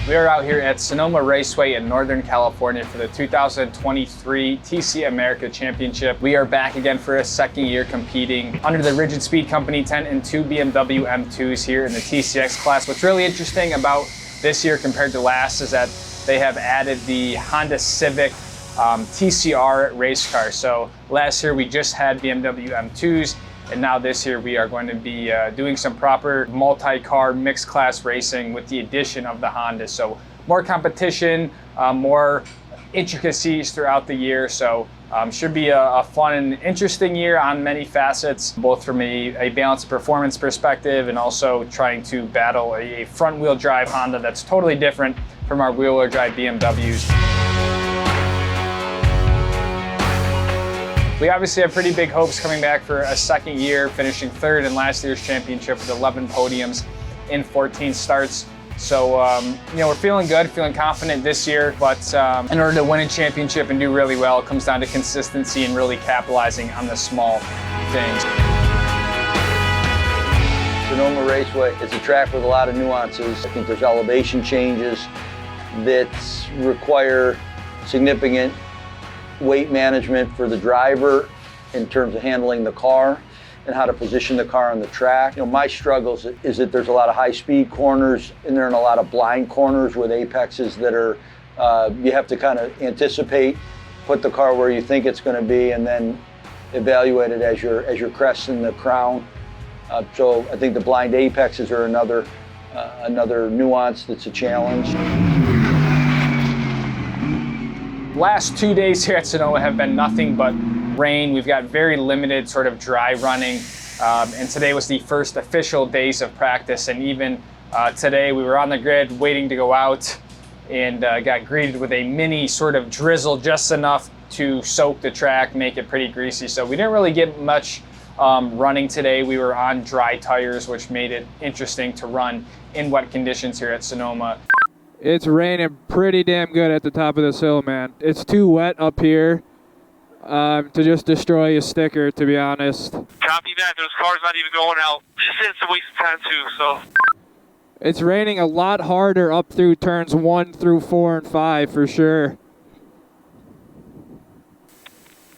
We are out here at Sonoma Raceway in Northern California for the 2023 TC America Championship. We are back again for a second year competing under the Rigid Speed Company 10 and 2 BMW M2s here in the TCX class. What's really interesting about this year compared to last is that they have added the Honda Civic TCR race car. So last year we just had BMW M2s, and now this year we are going to be doing some proper multi-car mixed class racing with the addition of the Honda. So more competition, more intricacies throughout the year. So should be a fun and interesting year on many facets, both from a balanced performance perspective and also trying to battle a front wheel drive Honda that's totally different from our wheel wheel drive BMWs. We obviously have pretty big hopes coming back for a second year, finishing third in last year's championship with 11 podiums in 14 starts. So, we're feeling good, feeling confident this year, but in order to win a championship and do really well, it comes down to consistency and really capitalizing on the small things. Sonoma Raceway is a track with a lot of nuances. I think there's elevation changes that require significant weight management for the driver in terms of handling the car and how to position the car on the track. My struggles is that there's a lot of high-speed corners and there are a lot of blind corners with apexes that are, you have to kind of anticipate, put the car where you think it's going to be, and then evaluate it as you're cresting the crown. So I think the blind apexes are another nuance that's a challenge. Last 2 days here at Sonoma have been nothing but rain. We've got very limited sort of dry running, and today was the first official days of practice. And even today we were on the grid waiting to go out and got greeted with a mini sort of drizzle, just enough to soak the track, make it pretty greasy. So we didn't really get much running today. We were on dry tires, which made it interesting to run in wet conditions here at Sonoma. It's raining pretty damn good at the top of this hill, man. It's too wet up here to just destroy a sticker, to be honest. Copy that. Those cars not even going out. It's a waste of time, too, so. It's raining a lot harder up through turns 1 through 4 and 5, for sure.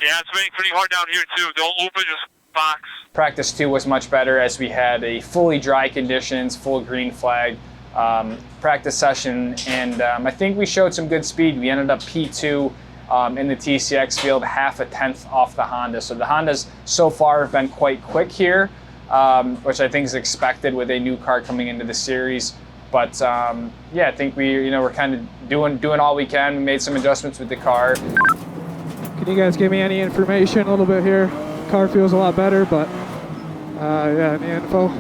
Yeah, it's raining pretty hard down here, too. Don't open just box. Practice 2 was much better as we had a fully dry conditions, full green flag practice session, and I think we showed some good speed. We ended up P2 in the TCX field, half a tenth off the Honda. So the Hondas so far have been quite quick here, which I think is expected with a new car coming into the series. But yeah, I think we're kind of doing all we can. We made some adjustments with the car. Can you guys give me any information a little bit here? Car feels a lot better, but yeah, any info?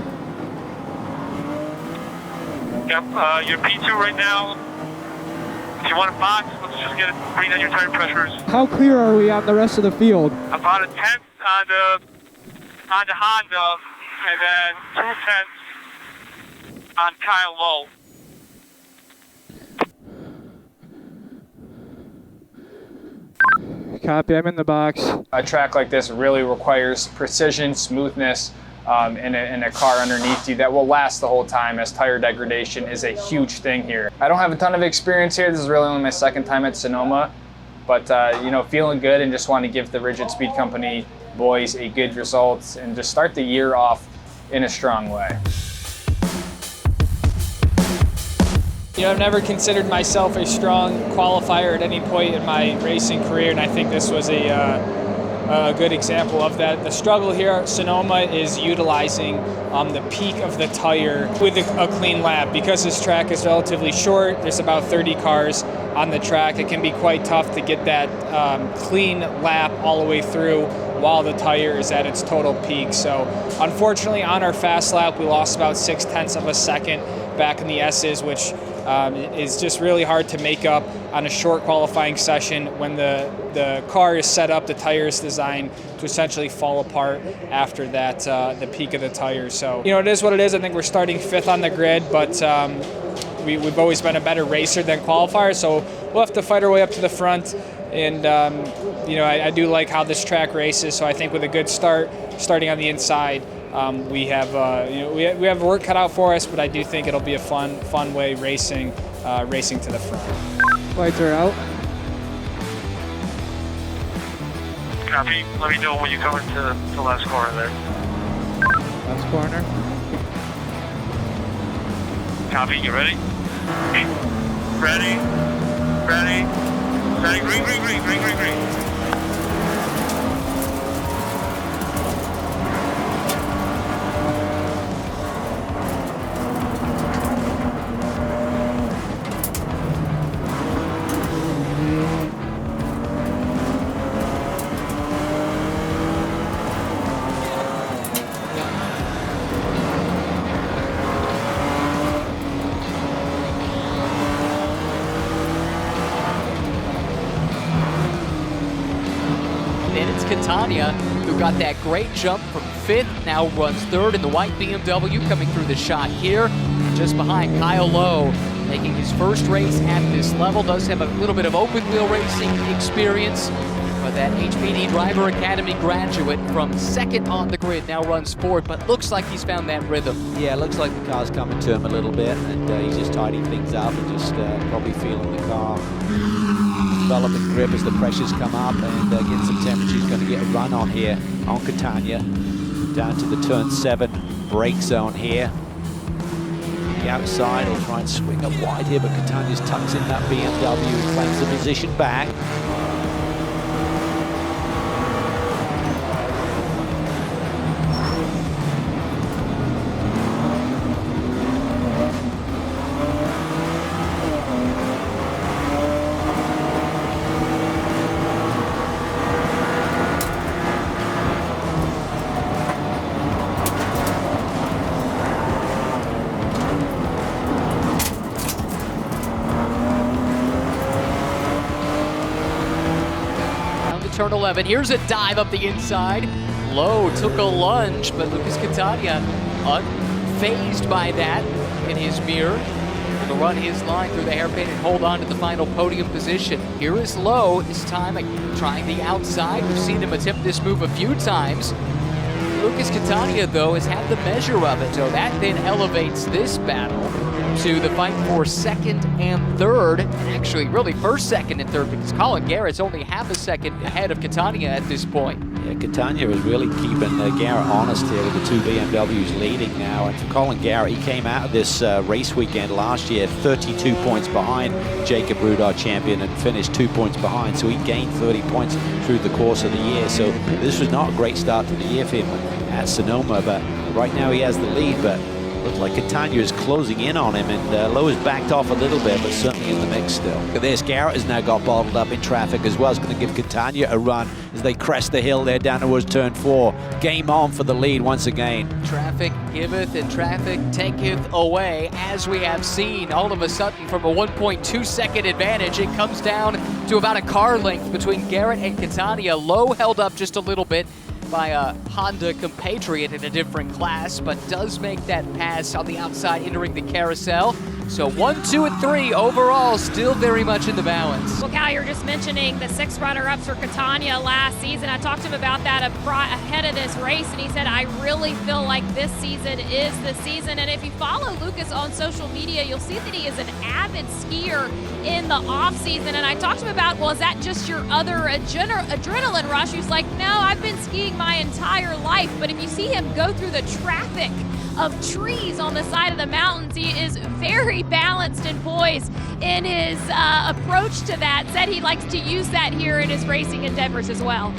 Yep, you're P2 right now. If you want a box, let's just bring down your tire pressures. How clear are we on the rest of the field? About a tenth on the Honda, and then 2/10 on Kyle Lowe. Copy, I'm in the box. A track like this really requires precision, smoothness, and a car underneath you that will last the whole time, as tire degradation is a huge thing here. I don't have a ton of experience here. This is really only my second time at Sonoma, but feeling good and just want to give the Rigid Speed Company boys a good result and just start the year off in a strong way. I've never considered myself a strong qualifier at any point in my racing career, and I think this was a good example of that. The struggle here at Sonoma is utilizing the peak of the tire with a clean lap. Because this track is relatively short, there's about 30 cars on the track. It can be quite tough to get that clean lap all the way through while the tire is at its total peak. So unfortunately on our fast lap, we lost about 0.6 of a second back in the S's, which is just really hard to make up on a short qualifying session when the car is set up, the tire is designed to essentially fall apart after that, the peak of the tire. So, it is what it is. I think we're starting 5th on the grid, but we've always been a better racer than qualifier, so we'll have to fight our way up to the front. And, I do like how this track races, so I think with a good start, starting on the inside, we have work cut out for us, but I do think it'll be a fun way racing racing to the front. Lights are out. Copy. Let me know when you come into the last corner there. Last corner. Copy. You ready? Ready. Ready. Ready. Green, green, green, green, green, green. Then it's Catania, who got that great jump from 5th, now runs 3rd in the white BMW, coming through the shot here, just behind Kyle Lowe, making his first race at this level. Does have a little bit of open wheel racing experience, but that HPD Driver Academy graduate from 2nd on the grid now runs 4th, but looks like he's found that rhythm. Yeah, it looks like the car's coming to him a little bit, and he's just tidying things up and just probably feeling the car developing grip as the pressures come up and getting some temperature. He's going to get a run on here on Catania, down to the turn 7 brake zone here. The outside, he'll try and swing up wide here, but Catania's tucks in that BMW and claims the position back. Turn 11, here's a dive up the inside. Lowe took a lunge, but Lucas Catania unfazed by that in his mirror. Able to run his line through the hairpin and hold on to the final podium position. Here is Lowe, this time trying the outside. We've seen him attempt this move a few times. Lucas Catania, though, has had the measure of it, so that then elevates this battle to the fight for 2nd and 3rd, and actually really 1st, 2nd, and 3rd, because Colin Garrett's only half a second ahead of Catania at this point. Yeah, Catania is really keeping Garrett honest here with the 2 BMWs leading now. And for Colin Garrett, he came out of this race weekend last year 32 points behind Jacob Ruud, our champion, and finished 2 points behind. So he gained 30 points through the course of the year. So this was not a great start to the year for him at Sonoma, but right now he has the lead. But looks like Catania is closing in on him, and Lowe has backed off a little bit, but certainly in the mix still. Look at this, Garrett has now got bottled up in traffic as well. It's going to give Catania a run as they crest the hill there down towards turn 4. Game on for the lead once again. Traffic giveth and traffic taketh away, as we have seen. All of a sudden, from a 1.2-second advantage, it comes down to about a car length between Garrett and Catania. Lowe held up just a little bit by a Honda compatriot in a different class, but does make that pass on the outside entering the carousel. So 1, 2, and 3 overall, still very much in the balance. Well, Cal, you were just mentioning the 6 runner-ups for Catania last season. I talked to him about that ahead of this race, and he said, I really feel like this season is the season. And if you follow Lucas on social media, you'll see that he is an avid skier in the off-season. And I talked to him about, well, is that just your other adrenaline rush? He was like, no, I've been skiing my entire life. But if you see him go through the traffic of trees on the side of the mountains, he is very balanced and poised in his approach to that. Said he likes to use that here in his racing endeavors as well.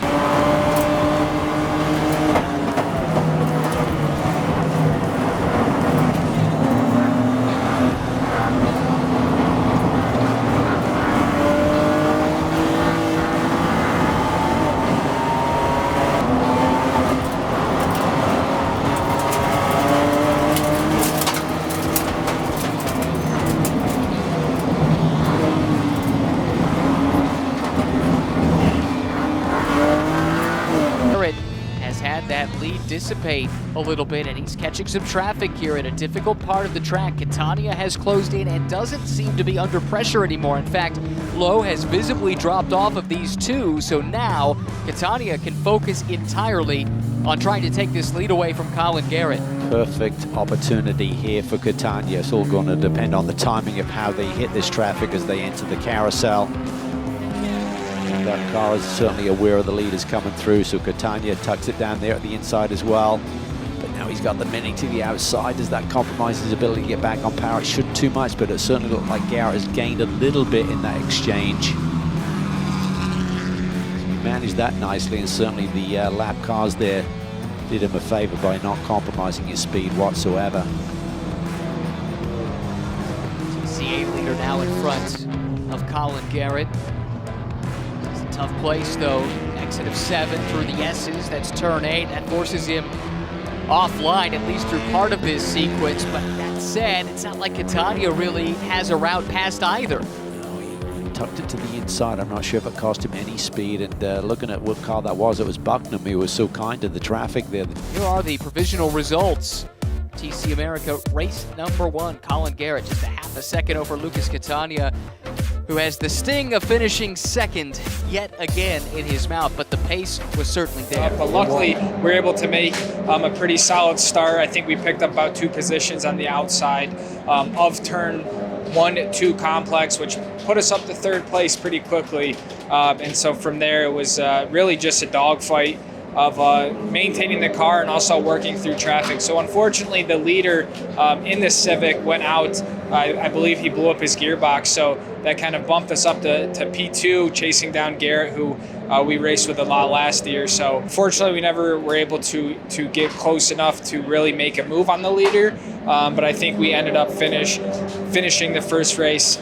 Dissipate a little bit, and he's catching some traffic here in a difficult part of the track. Catania has closed in and doesn't seem to be under pressure anymore. In fact, Lowe has visibly dropped off of these two, so now Catania can focus entirely on trying to take this lead away from Colin Garrett. Perfect opportunity here for Catania. It's all going to depend on the timing of how they hit this traffic as they enter the carousel. And that car is certainly aware of the leaders coming through, so Catania tucks it down there at the inside as well. But now he's got the Mini to the outside. Does that compromise his ability to get back on power? It shouldn't too much, but it certainly looked like Garrett has gained a little bit in that exchange. He managed that nicely, and certainly the lap cars there did him a favor by not compromising his speed whatsoever. TCA leader now in front of Colin Garrett. It's a tough place though. Exit of 7 through the S's, that's turn 8. That forces him offline, at least through part of this sequence. But that said, it's not like Catania really has a route past either. Tucked it to the inside. I'm not sure if it cost him any speed, and looking at what car that was, it was Bucknam who was so kind to the traffic there. Here are the provisional results. TC America race number 1, Colin Garrett just a half a second over Lucas Catania, who has the sting of finishing second yet again in his mouth, but the pace was certainly there. But luckily, we were able to make a pretty solid start. I think we picked up about 2 positions on the outside of turn 1-2 complex, which put us up to 3rd place pretty quickly. And so from there, it was really just a dogfight of maintaining the car and also working through traffic. So unfortunately, the leader in the Civic went out. I believe he blew up his gearbox, so that kind of bumped us up to P2, chasing down Garrett, who we raced with a lot last year. So fortunately, we never were able to get close enough to really make a move on the leader. But I think we ended up finishing the first race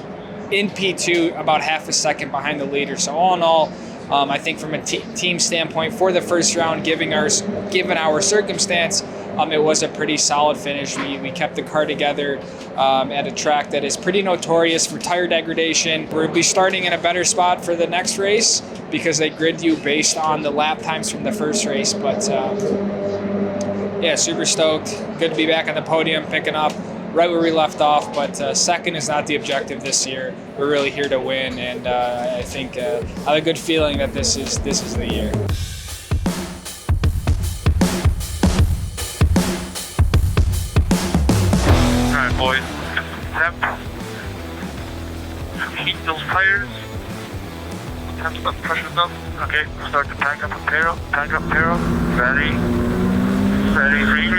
in P2 about half a second behind the leader. So all in all, I think from a team standpoint for the first round, given our circumstance, it was a pretty solid finish. We kept the car together at a track that is pretty notorious for tire degradation. We'll be starting in a better spot for the next race because they grid you based on the lap times from the first race. But yeah, super stoked. Good to be back on the podium, picking up right where we left off, but second is not the objective this year. We're really here to win, and I think I have a good feeling that this is the year. All right, boys, get some temp. Heat those tires. Temp stuff, pressure stuff. Okay, start to tank up and pair up. Tank up, pair up. Ready. Green.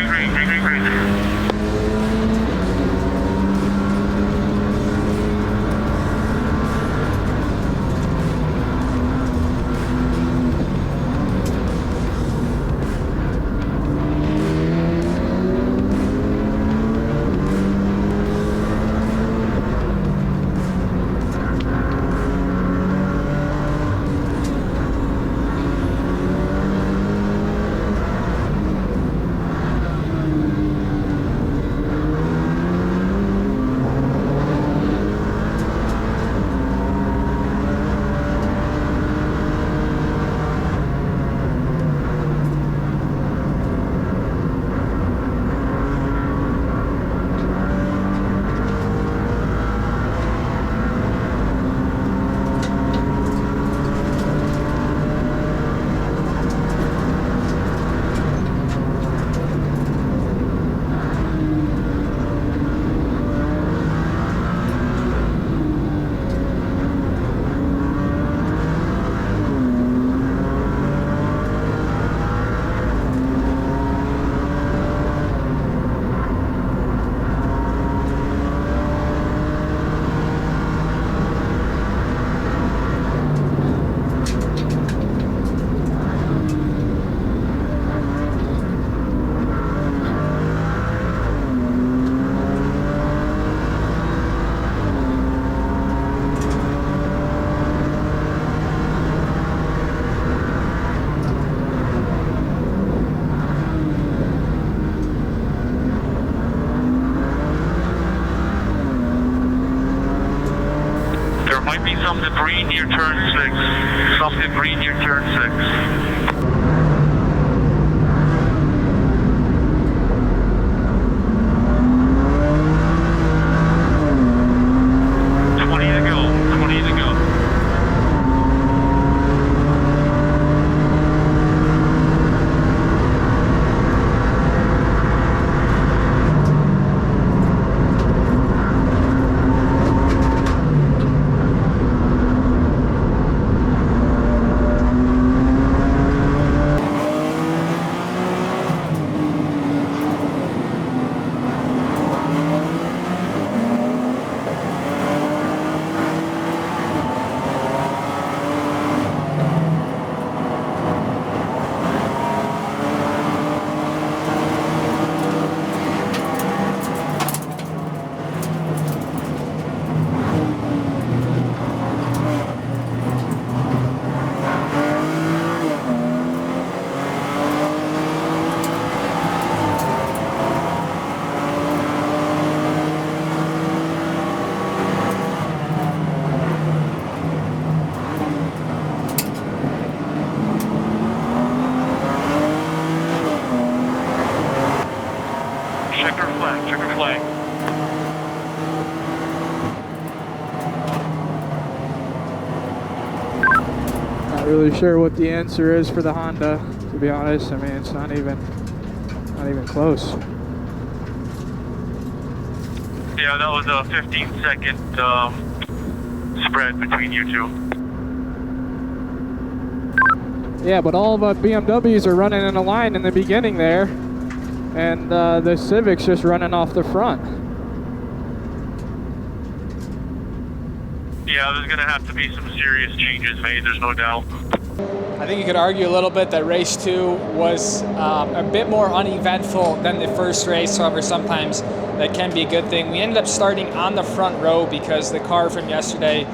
Might be some debris near turn 6. Some debris near turn 6. checkered flag. Not really sure what the answer is for the Honda, to be honest. I mean, it's not even close. Yeah, that was a 15-second spread between you two. Yeah, but all of the BMWs are running in a line in the beginning there, and the Civic's just running off the front. Yeah, there's going to have to be some serious changes made, there's no doubt. I think you could argue a little bit that race 2 was a bit more uneventful than the first race. However, sometimes that can be a good thing. We ended up starting on the front row because the car from yesterday,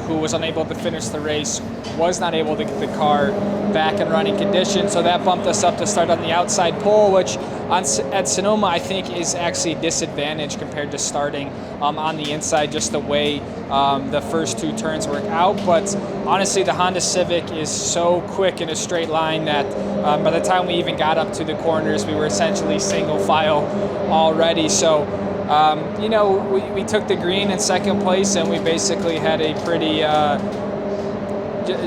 who was unable to finish the race, was not able to get the car back in running condition. So that bumped us up to start on the outside pole, which at Sonoma I think is actually a disadvantage compared to starting on the inside, just the way the first 2 turns work out. But honestly, the Honda Civic is so quick in a straight line that by the time we even got up to the corners, we were essentially single file already. So you know, we took the green in second place, and we basically had a pretty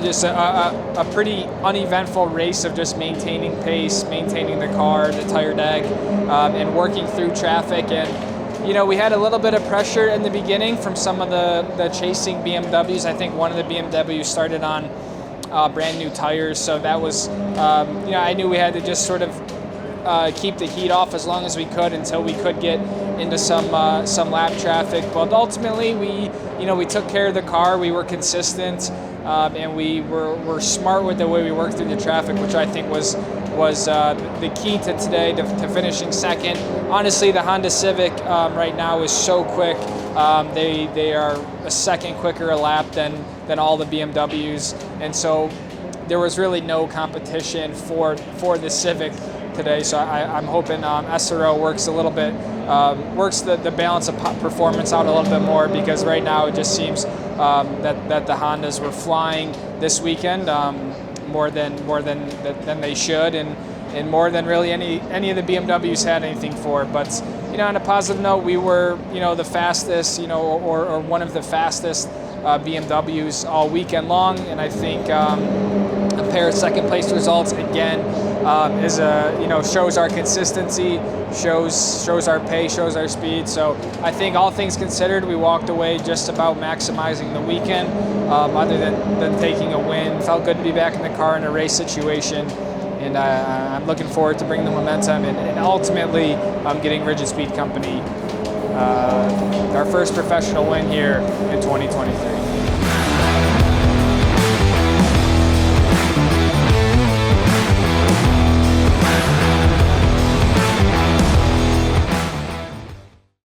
just a pretty uneventful race of just maintaining pace, maintaining the car, the tire deck, and working through traffic. And you know, we had a little bit of pressure in the beginning from some of the chasing BMWs. I think one of the BMWs started on brand new tires, so that was you know, I knew we had to just sort of keep the heat off as long as we could until we could get into some lap traffic. But ultimately, we took care of the car. We were consistent, and we were smart with the way we worked through the traffic, which I think was the key to today, to finishing second. Honestly, the Honda Civic right now is so quick. They are a second quicker a lap than all the BMWs, and so there was really no competition for the Civic today. So I'm hoping SRO works a little bit, works the balance of performance out a little bit more, because right now it just seems that the Hondas were flying this weekend more than they should, and more than really any of the BMWs had anything for. But you know, on a positive note, we were, you know, the fastest, you know, or one of the fastest BMWs all weekend long, and I think a pair of second place results again is shows our consistency, shows our pace, shows our speed. So I think all things considered, we walked away just about maximizing the weekend, other than taking a win. Felt good to be back in the car in a race situation, and I'm looking forward to bringing the momentum and ultimately getting Rigid Speed Company our first professional win here in 2023.